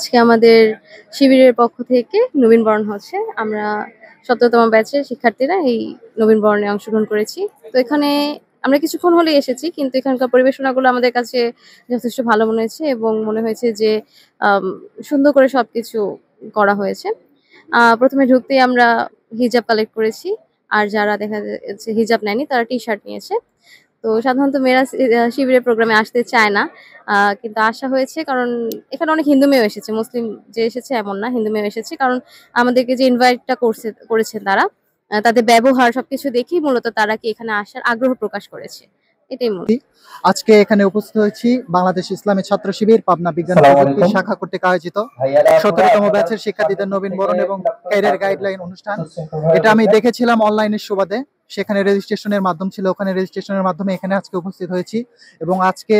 আজকে আমাদের শিবিরের পক্ষ থেকে নবীনবরণ হচ্ছে। আমরা ১৭তম ব্যাচের শিক্ষার্থীরা এই নবীনবরণে অংশগ্রহণ করেছি। তো এখানে আমরা কিছুক্ষণ হলেই এসেছি, কিন্তু এখানকার পরিবেশনাগুলো আমাদের কাছে যথেষ্ট ভালো মনে হয়েছে এবং মনে হয়েছে যে আম সুন্দর করে সবকিছু করা হয়েছে। ১ম এ ঢুকতেই আমরা হিজাব কালেক্ট করেছি। আর যারা দেখা যাচ্ছে হিজাব নেয়নি তারা টি-শার্ট নিয়েছে। তো সাধারণত মেয়েরা শিবিরের প্রোগ্রামে আসতে চায় না। কিন্তু আসা হয়েছে কারণ এখানে অনেক হিন্দু মেয়েও এসেছে। মুসলিম যে এসেছে এমন না, হিন্দু মেয়েও এসেছে। কারণ আমাদেরকে যে ইনভাইটটা করেছেন তারা, তাদের ব্যবহার সবকিছু দেখেই মূলত তারা কি এখানে আসার আগ্রহ প্রকাশ করেছে। এটাই মূলত। আজকে এখানে উপস্থিত হয়েছি বাংলাদেশ ইসলামী ছাত্র শিবির পাবনা বিজ্ঞান প্রযুক্তি শাখা কর্তৃক আয়োজিত ১৭তম ব্যাচের শিক্ষার্থীদের নবীনবরণ এবং ক্যারিয়ার গাইডলাইন অনুষ্ঠান। এটা আমি দেখেছিলাম অনলাইনের সুবাদে, সেখানে রেজিস্ট্রেশনের মাধ্যম ছিল, ওখানে রেজিস্ট্রেশনের মাধ্যমে এখানে আজকে উপস্থিত হয়েছি। এবং আজকে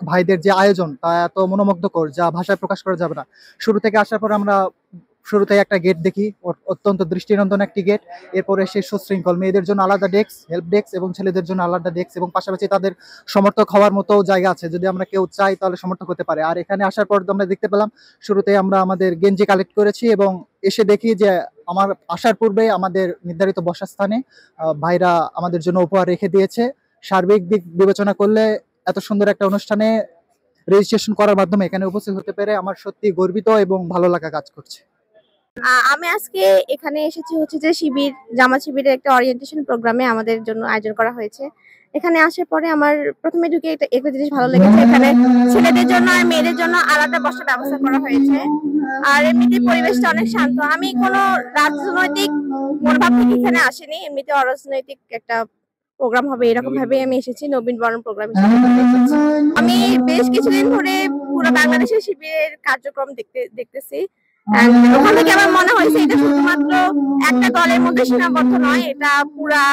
ভাইদের যে আয়োজন তা এত মনোমুগ্ধকর যা ভাষায় প্রকাশ করা যাবে না। শুরু থেকে আসার পর আমরা শুরুতে একটা গেট দেখি, অত্যন্ত দৃষ্টিনন্দন একটি গেট। এরপরে সে সুশৃঙ্খল, মেয়েদের জন্য আলাদা ডেস্ক, হেল্প ডেস্ক এবং ছেলেদের জন্য আলাদা ডেস্ক, এবং পাশাপাশি তাদের সমর্থক হওয়ার মতো জায়গা আছে, যদি আমরা কেউ চাই তাহলে সমর্থক হতে পারে। আর এখানে আসার পর আমরা দেখতে পেলাম শুরুতে আমরা আমাদের গেঞ্জি কালেক্ট করেছি এবং এসে দেখি যে আমার আসার পূর্বে আমাদের নির্ধারিত বসার স্থানে ভাইরা আমাদের জন্য উপহার রেখে দিয়েছে। সার্বিক দিক বিবেচনা করলে এত সুন্দর একটা অনুষ্ঠানে রেজিস্ট্রেশন করার মাধ্যমে এখানে উপস্থিত হতে পেরে আমার সত্যি গর্বিত এবং ভালো লাগা কাজ করছে। আমি আজকে এখানে এসেছি হচ্ছে যে জামাত শিবিরের একটা ওরিয়েন্টেশন প্রোগ্রামে আমাদের জন্য আয়োজন করা হয়েছে। এখানে আসার পরে আমার প্রথমে ঢুকে একটা জিনিস ভালো লেগেছে, এখানে ছেলেদের জন্য আর মেয়েদের জন্য আলাদা বসার ব্যবস্থা করা হয়েছে। আর এমনিতে পরিবেশটা অনেক শান্ত। আমি কোনো রাজনৈতিক মনোভাব থেকে এখানে আসিনি, এমনিতে অরাজনৈতিক একটা প্রোগ্রাম হবে এরকম ভাবে আমি এসেছি, নবীনবরণ প্রোগ্রাম হিসেবে এসেছি। আমি বেশ কিছুদিন ধরে পুরো বাংলাদেশের শিবিরের কার্যক্রম দেখতেছি। ওখান থেকে আমার মনে হয়েছে এটা শুধুমাত্র একটা দলের মধ্যে সীমাবদ্ধ নয়, এটা পুরা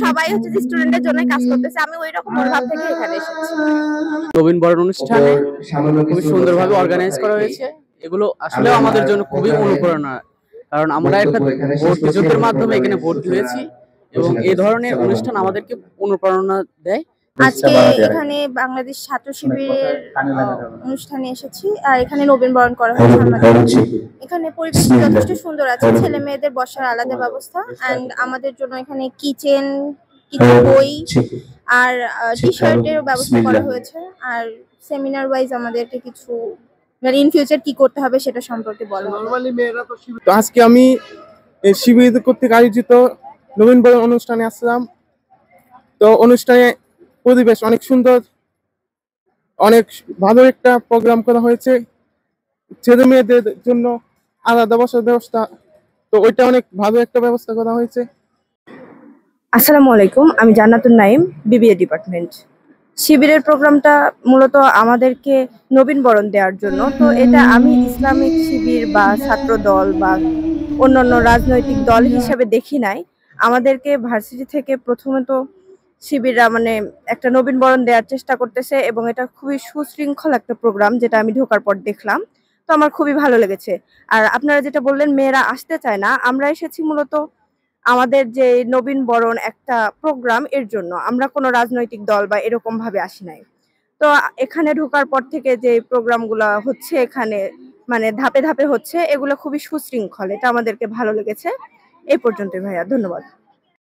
সবাই হচ্ছে যে স্টুডেন্টের জন্য কাজ করতেছে। আমি ওই রকম মনোভাব থেকে এখানে এসেছি। নবীনবরণ অনুষ্ঠানে খুবই সুন্দরভাবে অর্গানাইজ করা হয়েছে। এগুলো আসলে আমাদের জন্য খুবই অনুপ্রেরণা, কারণ আমরা একটা ভোট যুদ্ধের মাধ্যমে এখানে ভোট দিয়েছি এবং এই ধরনের অনুষ্ঠান আমাদেরকে অনুপ্রেরণা দেয়। আজকে এখানে বাংলাদেশ ছাত্র শিবিরের অনুষ্ঠানে এসেছি আর এখানে নবীনবরণ করা হয়েছে আমাদের। এখানে পরিবেশ যথেষ্ট সুন্দর আছে, ছেলে মেয়েদের বসার আলাদা ব্যবস্থা, এন্ড আমাদের জন্য এখানে কিচেন, কিছু বই আর টি-শার্টের ব্যবস্থা করা হয়েছে। আর সেমিনার ওয়াইজ আমাদেরকে কিছু ইন ফিউচার কি করতে হবে সেটা সম্পর্কে বলা হবে। তো আজকে আমি শিবির কর্তৃক আয়োজিত নবীনবরণ অনুষ্ঠানে আসলাম। তো অনুষ্ঠানে পরিবেশ অনেক সুন্দর, অনেক ভালো একটা প্রোগ্রাম করা হয়েছে। ছেলে মেয়েদের জন্য আলাদা বসার ব্যবস্থা, তো ওইটা অনেক ভালো একটা ব্যবস্থা করা হয়েছে। আসসালামু আলাইকুম, আমি জান্নাতুন নাইম, বিবিএ ডিপার্টমেন্ট। শিবিরের প্রোগ্রামটা মূলত আমাদেরকে নবীনবরণ দেওয়ার জন্য। তো এটা আমি ইসলামিক শিবির বা ছাত্র দল বা অন্যান্য রাজনৈতিক দল হিসাবে দেখি নাই। আমাদেরকে ভার্সিটি থেকে প্রথমত শিবিররা মানে একটা নবীনবরণ দেওয়ার চেষ্টা করতেছে এবং এটা খুবই সুশৃঙ্খল একটা প্রোগ্রাম, যেটা আমি ঢোকার পর দেখলাম। তো আমার খুবই ভালো লেগেছে। আর আপনারা যেটা বললেন মেয়েরা আসতে চায় না, আমরা এসেছি মূলত আমাদের যে নবীনবরণ একটা প্রোগ্রাম এর জন্য। আমরা কোনো রাজনৈতিক দল বা এরকম ভাবে আসি নাই। তো এখানে ঢোকার পর থেকে যে প্রোগ্রামগুলো হচ্ছে এখানে মানে ধাপে ধাপে হচ্ছে, এগুলো খুবই সুশৃঙ্খল, এটা আমাদেরকে ভালো লেগেছে। এই পর্যন্তই ভাইয়া, ধন্যবাদ।